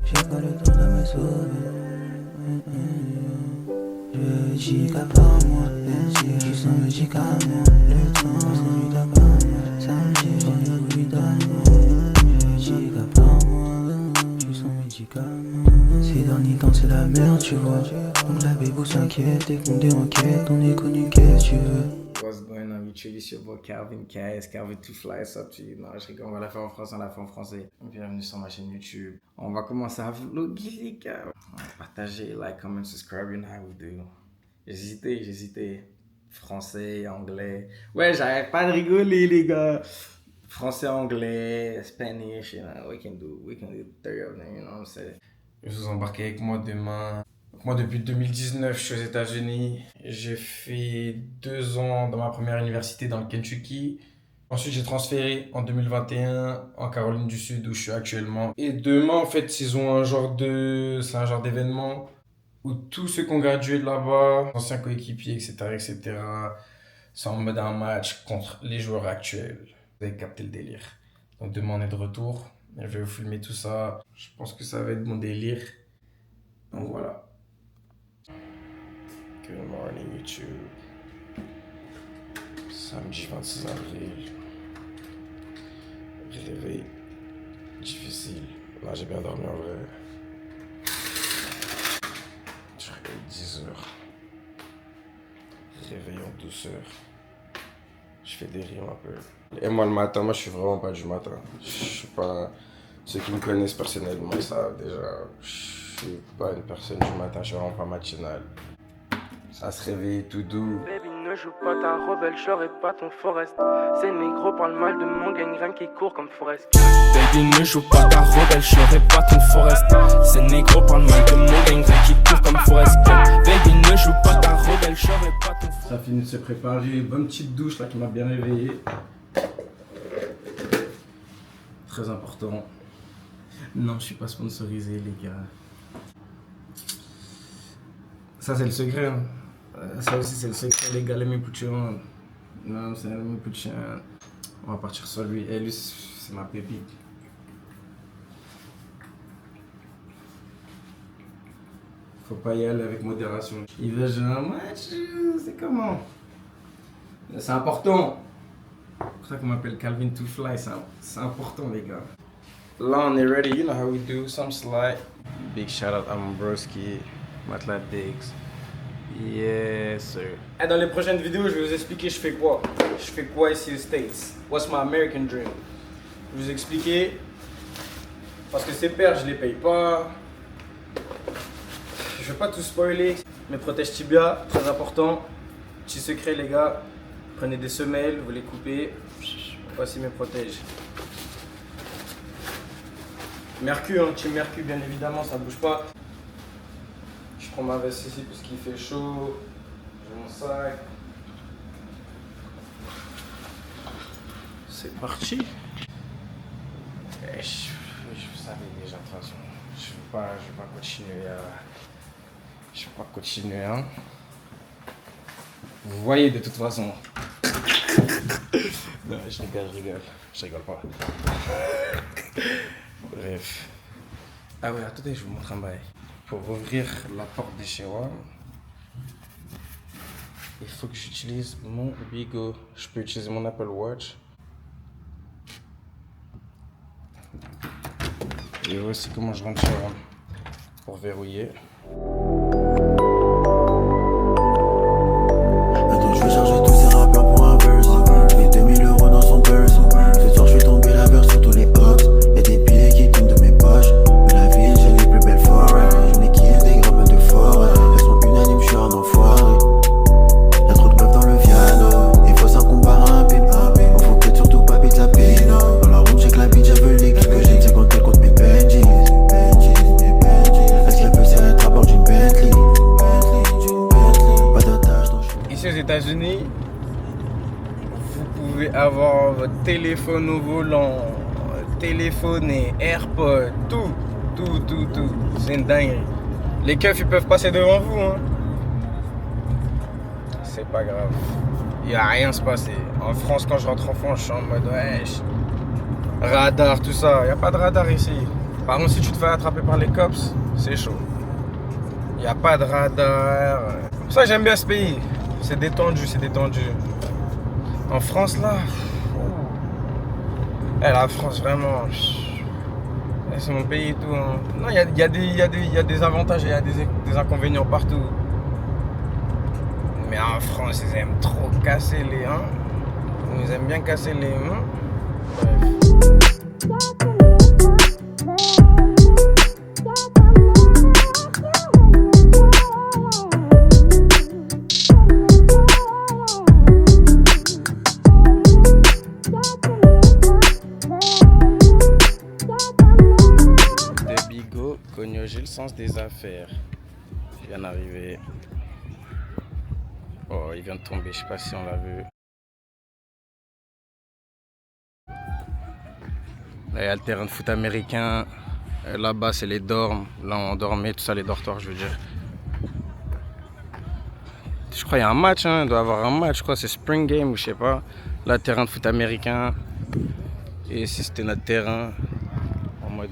J'ai pas le temps de me sauver. Je dis qu'à part moi, je suis sans médicaments. Le temps s'ennuie d'après moi, ça me dit j'ai le bruit d'amour. Je dis qu'à part moi, je suis sans médicaments. Ces derniers temps c'est la merde tu vois. Donc la bébou s'inquiète et qu'on dérenquête, on est connu qu'est-ce que tu veux. What's going on YouTube, it's your boy Calvin Cass, Calvin to Fly, up to you. Non, je rigole, on va la faire en français, on la fait en français. Bienvenue sur ma chaîne YouTube. On va commencer à vlogger les gars. Partagez, like, comment, subscribe, you know how we do. J'hésitais. Français, anglais. Ouais, j'arrête pas de rigoler les gars. Français, anglais, Spanish, you know, we can do three of them, you know what I'm saying. Je vous embarquez avec moi demain. Moi, depuis 2019, je suis aux États-Unis. J'ai fait 2 ans dans ma première université dans le Kentucky. Ensuite, j'ai transféré en 2021 en Caroline du Sud où je suis actuellement. Et demain, en fait, c'est un genre d'événement où tous ceux qui ont gradué de là-bas, anciens coéquipiers, etc., sont en mode un match contre les joueurs actuels. Vous avez capté le délire. Donc demain, on est de retour. Je vais vous filmer tout ça. Je pense que ça va être mon délire. Donc voilà. Good morning YouTube. Samedi 26 avril. Réveil difficile. Là j'ai bien dormi en vrai. Je réveille 10 heures. Réveil en douceur. Je fais des rimes un peu. Et moi le matin, moi je suis vraiment pas du matin. Je suis pas. Ceux qui me connaissent personnellement, ils savent déjà. Je suis pas une personne du matin, je suis vraiment pas matinal. Ça se réveille tout doux. Baby, ne joue pas ta rebelle, je serai pas ton Forest. Ces négros parlent mal de mon gang, rien qui court comme Forest. Baby, ne joue pas ta rebelle, je serai pas ton Forest. Ces négros parlent mal de mon gang, rien qui court comme Forest. Baby, ne joue pas ta rebelle, je serai pas ton Forest. Ça finit de se préparer, bonne petite douche là qui m'a bien réveillé. Très important. Non, je suis pas sponsorisé les gars. Ça c'est le secret. Hein. Ça aussi c'est le secret les gars, let me put you on. Non, c'est let me put you on. On va partir sur lui. Et lui c'est ma pépite. Faut pas y aller avec modération. Il veut jouer un match, c'est comment? C'est important. C'est pour ça qu'on m'appelle Calvin to Fly, c'est important les gars. Là on est ready, you know how we do, some slide. Big shout out à mon broski, Matelas Diggs. Yes sir. Et dans les prochaines vidéos je vais vous expliquer je fais quoi. Je fais quoi ici aux States. What's my American dream. Je vais vous expliquer. Parce que ces paires je les paye pas. Je vais pas tout spoiler. Mes protèges tibia, très important. Petit secret les gars. Prenez des semelles, vous les coupez. Voici mes protèges. Mercure, un petit mercure bien évidemment, ça bouge pas. Je prends ma veste ici parce qu'il fait chaud. J'ai mon sac. C'est parti. Vous savez déjà, de toute façon, je vais pas continuer à... Je vais pas continuer, hein. Vous voyez de toute façon. Non, je rigole pas. Bref. Ah ouais, attendez, je vous montre un bail. Pour ouvrir la porte de chez moi, il faut que j'utilise mon Bigo. Je peux utiliser mon Apple Watch. Et voici comment je rentre chez moi pour verrouiller. Attends, je vais charger tous ces rappeurs pour un verse. Mets 2000 € dans son purse. Ce soir, je vais tomber la beurre sur tous les hops. Y'a des billets qui tombent de mes poches. Mais la ville, j'ai les plus belles forêts. Je n'ai qui des grammes de forêt. Elles sont unanimes, je suis un enfoiré. Y'a trop de meufs dans le piano. Il faut un combat rapide. On faut peut-être surtout pas pite la pine. Dans la route, j'ai que la bitch, elle veut les ce que j'ai, c'est quand elle compte mes Benjis. Est-ce qu'elle peut serrer à bord d'une Bentley? Pas d'attache dans le Ici aux États-Unis, vous pouvez avoir votre téléphone au volant, téléphoner, AirPod, tout. C'est une dinguerie. Les keufs ils peuvent passer devant vous, hein. C'est pas grave. Il y a rien à se passer. En France, quand je rentre en France, je suis en mode wesh. Radar, tout ça. Il y a pas de radar ici. Par contre, si tu te fais attraper par les cops, c'est chaud. Il n'y a pas de radar. C'est pour ça que j'aime bien ce pays. C'est détendu, c'est détendu. En France, là... la France, vraiment... C'est mon pays et tout. Hein. Non, il y a des avantages et il y a des inconvénients partout. Mais en France, ils aiment trop casser les... Ils aiment bien casser les... Bref. J'ai le sens des affaires. Il vient d'arriver. Oh, il vient de tomber, je sais pas si on l'a vu. Là, il y a le terrain de foot américain. Là-bas, c'est les dormes. Là, on dormait, tout ça, les dortoirs, je veux dire. Je crois qu'il y a un match, hein. Il doit y avoir un match, je crois, c'est Spring Game ou je sais pas. Là, terrain de foot américain. Et ici, c'était notre terrain. En mode...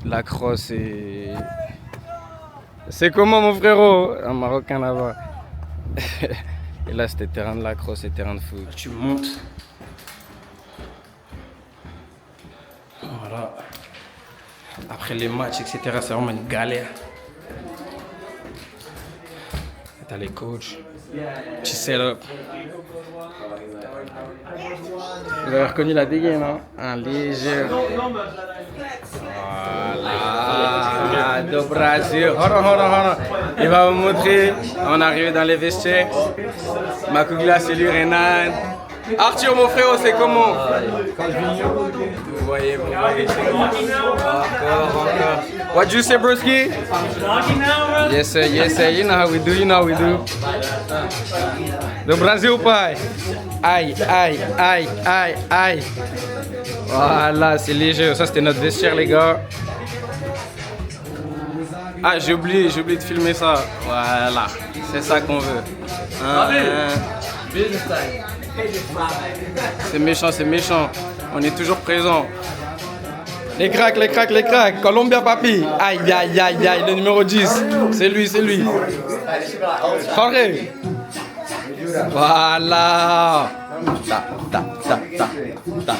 lacrosse et... C'est comment mon frérot? Un Marocain là-bas. Et là c'était terrain de lacrosse et terrain de foot. Tu montes. Voilà. Après les matchs, etc. c'est vraiment une galère. T'as les coachs. Tu setup. Vous avez reconnu la dégaine, hein? Un léger. Voilà, do Brasil. Hold on. Il va vous montrer. On est arrivé dans les vestiaires. Makugla, c'est lui, Renan. Arthur, mon frère, c'est comment? Vous voyez. Encore. What you say, broski? Yes, sir. You know how we do. Do Brasil, pai. Aïe. Voilà, c'est léger. Ça, c'était notre vestiaire, les gars. Ah, j'ai oublié de filmer ça. Voilà, c'est ça qu'on veut. C'est méchant. On est toujours présent. Les cracks. Colombia, papi. Aïe, le numéro 10. C'est lui. Jorge. Voilà.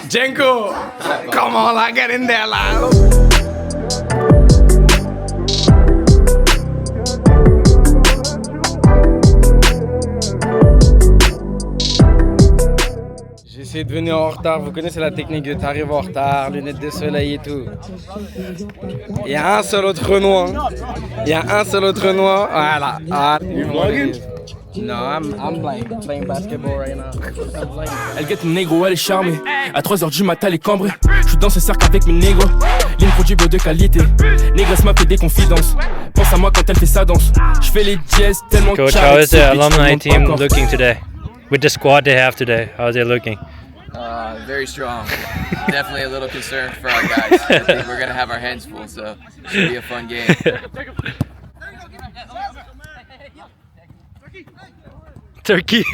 Jenko. Come on, like, get in there, like. J'ai essayé de venir en retard, vous connaissez la technique de t'arriver en retard, lunettes de soleil et tout. Il y a un seul autre Renoir. Voilà. No, I'm like playing basketball right now. Elle guette mon négro, elle est charmée. À 3h du matin, elle est cambrée. Je suis dans ce cercle avec mes négros. Ligne produit de qualité. Négresse m'a fait des confidences. Pense à moi quand elle fait sa danse. Je fais les dièses tellement Coach, how is the alumni team looking today? With the squad they have today, how are they looking? Very strong. Definitely a little concerned for our guys. I think we're gonna have our hands full, so it should be a fun game. Turkey.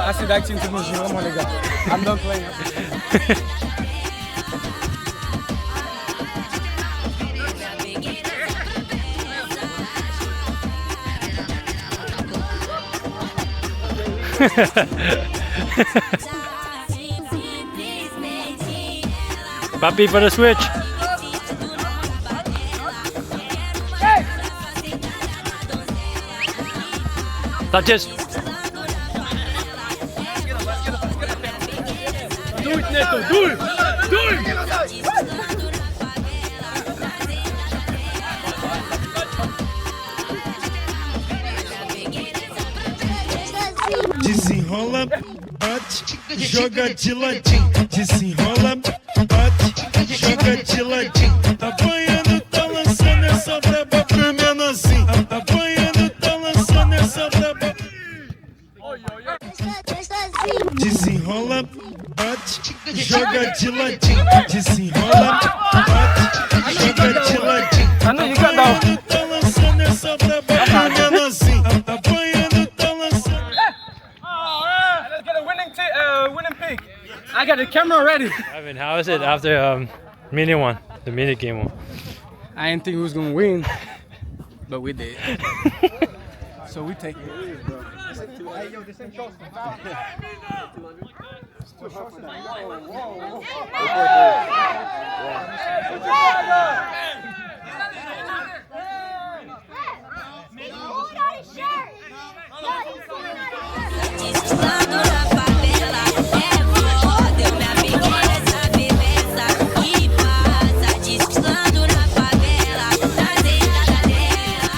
Assez d'acting pour nous jouer vraiment les gars. I'm done playing. Papi for the switch. Touches. Do it, Neto, do it! Desenrola, bate, joga de ladinho. Desenrola, bate, joga de ladinho. Apanhando, tá lançando essa braba pro menorzinho. Apanhando, tá lançando essa braba. Desenrola, bate, joga de ladinho. Desenrola, bate, joga de ladinho. Apanhando, tá lançando essa braba pro menorzinho. Apanhando, tá lançando. Let's get a winning pick. I got the camera ready. I mean, how is it after mini one, the mini game one? I didn't think we was gonna win, but we did. So we take it. Desfilando na favela, é foda, eu me apeguei nessa beleza que passa. Desfilando na favela, trazendo a galera.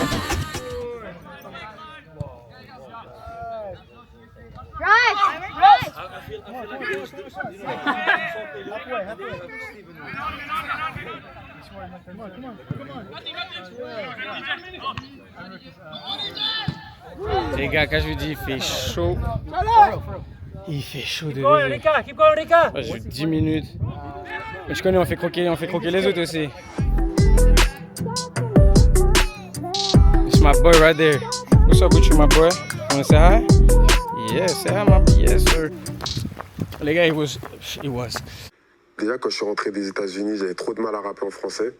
Les gars, quand je vous dis il fait chaud, il fait chaud de Keep going, lever. Rika. Keep going, Rika. J'ai 10 minutes. Mais je connais, on fait croquer les autres aussi. It's my boy right there. What's up with you, my boy? Wanna say hi? Yes, say hi, my boy. Yes, sir. Les gars, it was. Déjà, quand je suis rentré des États-Unis, j'avais trop de mal à rapper en français.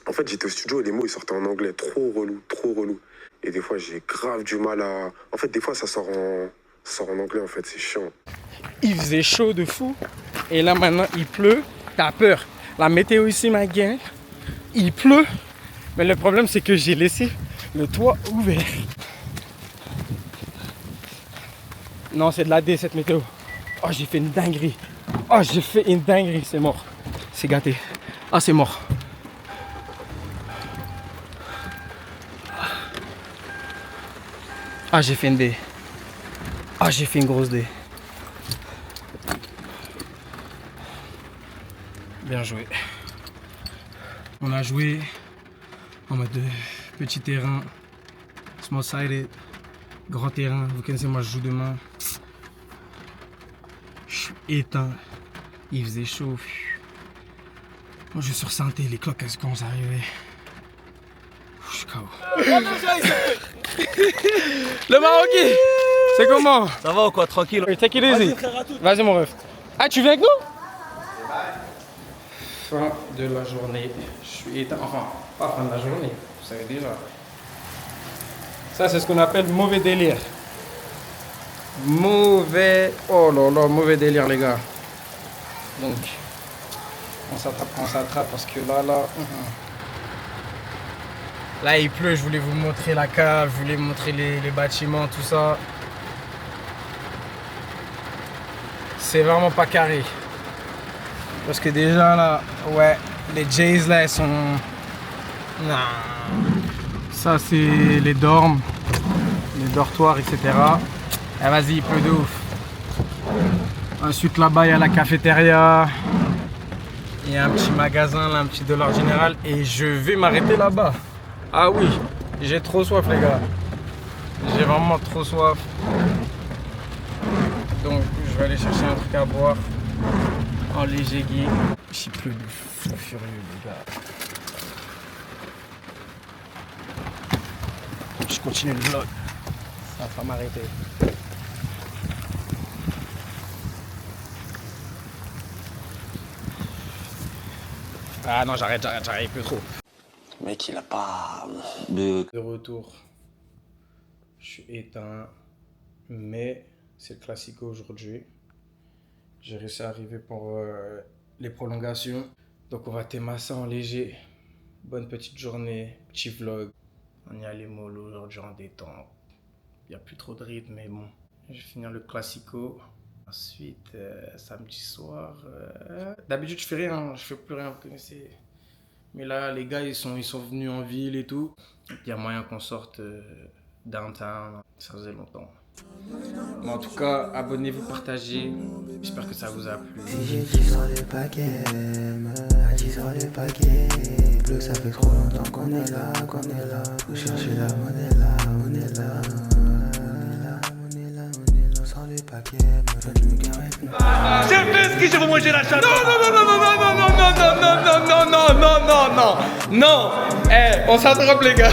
En fait, j'étais au studio et les mots, ils sortaient en anglais. Trop relou, trop relou. Et des fois, j'ai grave du mal à... En fait, des fois, ça sort en anglais, en fait. C'est chiant. Il faisait chaud de fou. Et là, maintenant, il pleut. T'as peur. La météo ici, ma gang, il pleut. Mais le problème, c'est que j'ai laissé le toit ouvert. Non, c'est de la D, cette météo. Oh, j'ai fait une dinguerie. Oh, j'ai fait une dinguerie. C'est mort. C'est gâté. Ah, c'est mort. Ah, j'ai fait une D. Ah, j'ai fait une grosse D. Bien joué. On a joué en mode petit terrain, small sided, grand terrain. Vous connaissez, moi je joue demain. Je suis éteint. Il faisait chaud. Moi je sursentais les cloques quand commencent à arriver. Je suis KO. Le Marocain, c'est comment? Ça va ou quoi? Tranquille. Take it easy. Vas-y mon ref. Ah, tu viens avec nous? Fin de la journée. Je suis éteint. Enfin, pas fin de la journée. Vous savez déjà. Ça, c'est ce qu'on appelle mauvais délire. Mauvais. Oh là là, mauvais délire, les gars. Donc, on s'attrape parce que là. Là, il pleut, je voulais vous montrer la cave, je voulais vous montrer les bâtiments, tout ça. C'est vraiment pas carré. Parce que déjà là, ouais, les Jays là, elles sont... Non. Ça, c'est les dormes, les dortoirs, etc. Ah, vas-y, il pleut de ouf. Ensuite, là-bas, il y a la cafétéria. Il y a un petit magasin, là, un petit Dollar Général. Et je vais m'arrêter là-bas. Ah oui, j'ai trop soif les gars. J'ai vraiment trop soif. Donc je vais aller chercher un truc à boire en léger geek. J'ai plus de fou furieux les gars. Je continue le vlog. Ça va pas m'arrêter. Ah non, j'arrête, il pleut trop. Mec, il a pas De retour, je suis éteint, mais c'est le classico aujourd'hui. J'ai réussi à arriver pour les prolongations. Donc on va terminer en léger. Bonne petite journée, petit vlog. On y a les mollo aujourd'hui en détente. Il n'y a plus trop de rythme, mais bon. Je vais finir le classico. Ensuite, samedi soir, d'habitude je fais rien, je fais plus rien, vous connaissez. Mais là, les gars, ils sont venus en ville et tout. Il y a moyen qu'on sorte downtown. Ça faisait longtemps. Mais en tout cas, abonnez-vous, partagez. J'espère que ça vous a plu. Si j'ai dit sur le paquet, a dit sur le paquet. Bleu, ça fait trop longtemps qu'on est là. Faut chercher la monnaie là, on est là. Sans le paquet, je me garer. J'ai fait ce que je veux manger la chatte. Non. Eh, on s'attrape les gars.